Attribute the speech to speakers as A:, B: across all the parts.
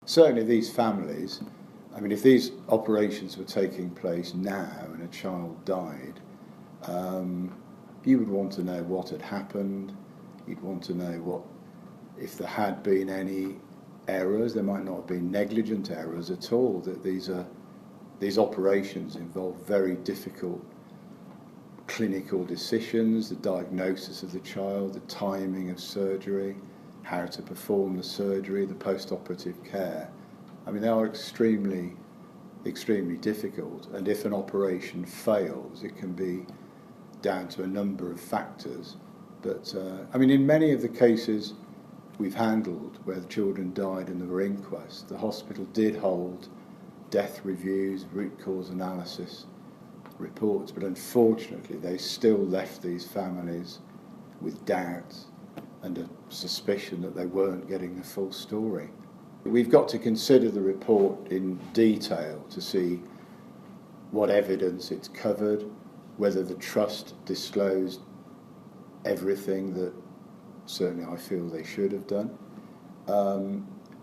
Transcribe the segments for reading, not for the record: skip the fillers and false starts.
A: Certainly these families, I mean, if these operations were taking place now and a child died, you would want to know what had happened. You'd want to know what, if there had been any errors. There might not have been negligent errors at all. That these operations involve very difficult clinical decisions, the diagnosis of the child, the timing of surgery, how to perform the surgery, the post-operative care. I mean, they are extremely difficult, and if an operation fails, it can be down to a number of factors. But, I mean, in many of the cases we've handled where the children died and there were inquests, the hospital did hold death reviews, root cause analysis reports, but unfortunately they still left these families with doubts and a suspicion that they weren't getting the full story. We've got to consider the report in detail to see what evidence it's covered, whether the trust disclosed everything that certainly I feel they should have done.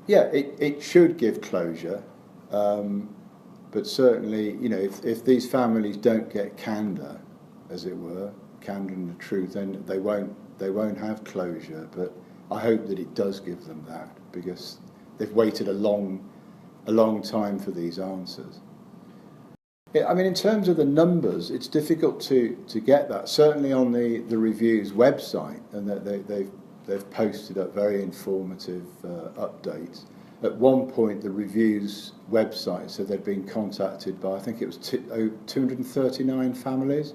A: It should give closure, but certainly, you know, if these families don't get candour, as it were, candour and the truth, then they won't have closure. But I hope that it does give them that, because they've waited a long time for these answers. I mean, in terms of the numbers, it's difficult to get that. Certainly on the review's website, and that they've posted up very informative updates. At one point, the review's website said they'd been contacted by, I think it was 239 families,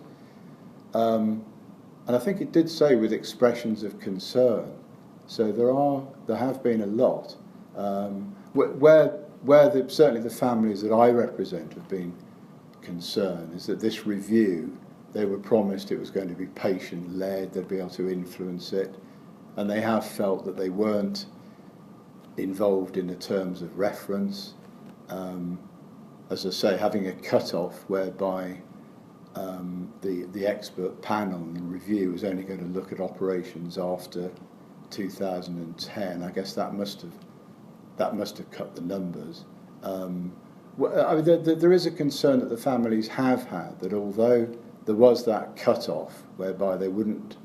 A: and I think it did say with expressions of concern. So there have been a lot. Certainly the families that I represent have been concerned is that this review, they were promised it was going to be patient-led, they'd be able to influence it, and they have felt that they weren't involved in the terms of reference. As I say, having a cut-off whereby the expert panel and review was only going to look at operations after 2010, I guess that must have cut the numbers. I mean, there is a concern that the families have had, that although there was that cut-off whereby they wouldn't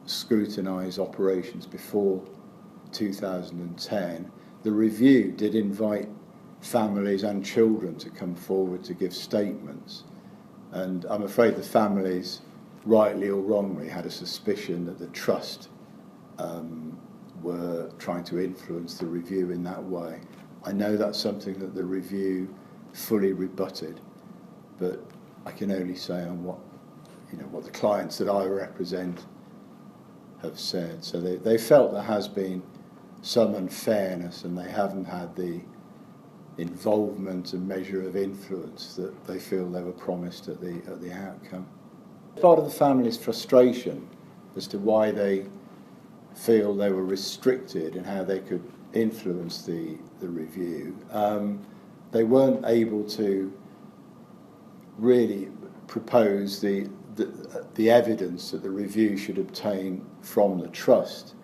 A: scrutinise operations before 2010, the review did invite families and children to come forward to give statements. And I'm afraid the families, rightly or wrongly, had a suspicion that the trust were trying to influence the review in that way. I know that's something that the review fully rebutted, but I can only say on what the clients that I represent have said. So they felt there has been some unfairness, and they haven't had the involvement and measure of influence that they feel they were promised at the outcome. Part of the family's frustration as to why they feel they were restricted in how they could influence the review. They weren't able to really propose the evidence that the review should obtain from the trust.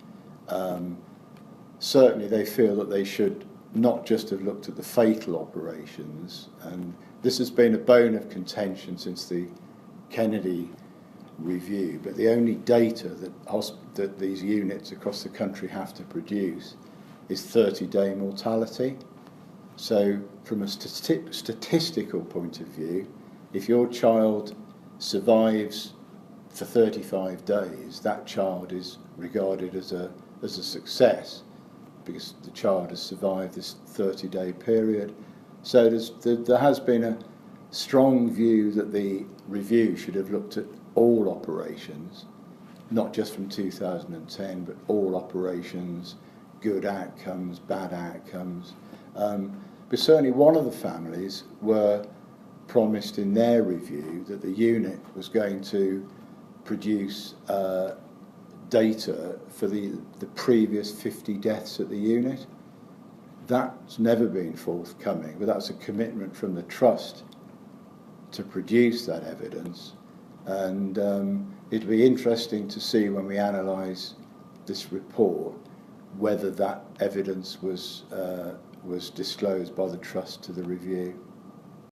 A: Certainly they feel that they should not just have looked at the fatal operations, and this has been a bone of contention since the Kennedy review, but the only data that these units across the country have to produce is 30-day mortality. So from a statistical point of view, if your child survives for 35 days, that child is regarded as a success, because the child has survived this 30-day period. So there has been a strong view that the review should have looked at all operations, not just from 2010, but all operations, good outcomes, bad outcomes. But certainly one of the families were promised in their review that the unit was going to produce data for the previous 50 deaths at the unit. That's never been forthcoming, but that's a commitment from the trust to produce that evidence. And it'll be interesting to see when we analyse this report whether that evidence was disclosed by the trust to the review.